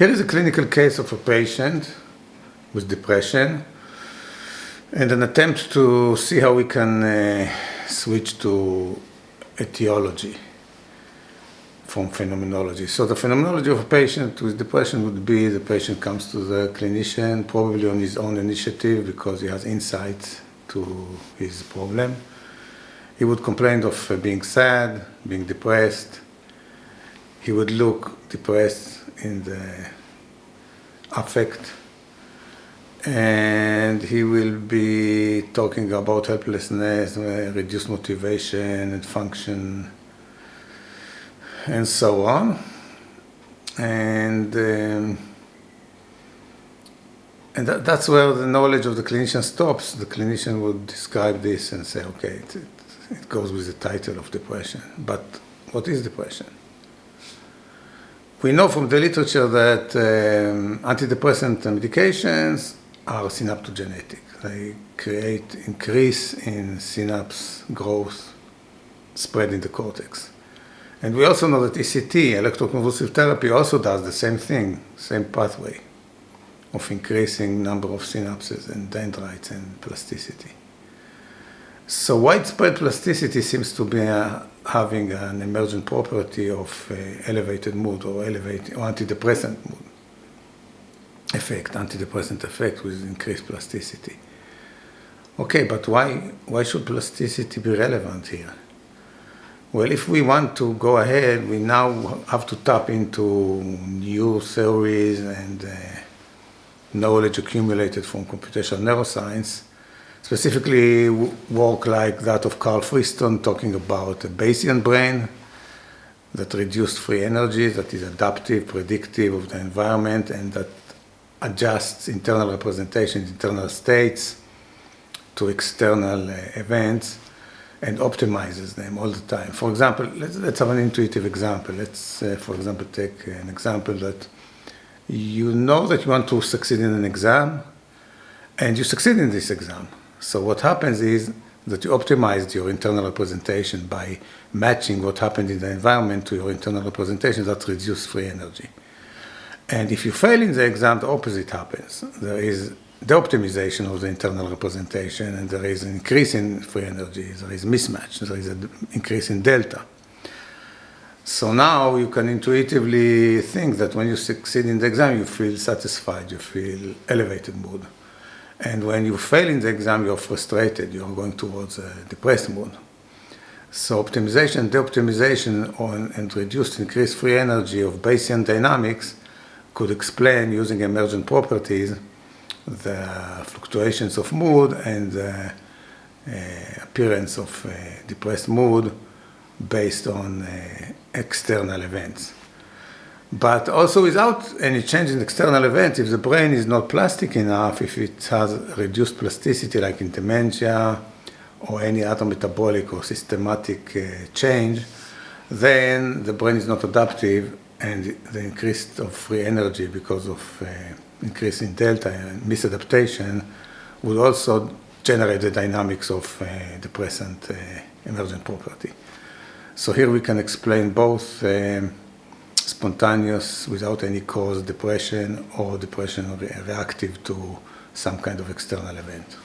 Here is a clinical case of a patient with depression and an attempt to see how we can switch to etiology from phenomenology. So the phenomenology of a patient with depression would be the patient comes to the clinician probably on his own initiative because he has insight to his problem. He would complain of being sad, being depressed. He would look depressed in the affect, and he will be talking about helplessness, reduced motivation and function, and so on. And that's where the knowledge of the clinician stops. The clinician would describe this and say, okay, it goes with the title of depression. But what is depression? We know from the literature that antidepressant medications are synaptogenetic. They create increase in synapse growth, spread in the cortex. And we also know that ECT, electroconvulsive therapy, also does the same thing, same pathway of increasing number of synapses and dendrites and plasticity. So widespread plasticity seems to be having an emergent property of elevated mood or antidepressant mood effect, antidepressant effect with increased plasticity. Okay, but why should plasticity be relevant here? Well, if we want to go ahead, we now have to tap into new theories and knowledge accumulated from computational neuroscience, specifically work like that of Carl Friston talking about a Bayesian brain that reduced free energy, that is adaptive, predictive of the environment, and that adjusts internal representations, internal states to external events and optimizes them all the time. For example, let's have an intuitive example. Let's, for example, take an example that you know that you want to succeed in an exam, and you succeed in this exam. So what happens is that you optimized your internal representation by matching what happened in the environment to your internal representation that reduces free energy. And if you fail in the exam, the opposite happens. There is the optimization of the internal representation, and there is an increase in free energy. There is mismatch. There is an increase in delta. So now you can intuitively think that when you succeed in the exam, you feel satisfied, you feel elevated mood. And when you fail in the exam, you're frustrated, you're going towards a depressed mood. So optimization, de-optimization, and reduced increased free energy of Bayesian dynamics could explain, using emergent properties, the fluctuations of mood and the appearance of depressed mood based on external events. But also without any change in external events, if the brain is not plastic enough, if it has reduced plasticity like in dementia or any other metabolic or systematic change, then the brain is not adaptive, and the increase of free energy because of increase in delta and misadaptation would also generate the dynamics of depressant emergent property. So here we can explain both spontaneous, without any cause, depression, or depression reactive to some kind of external event.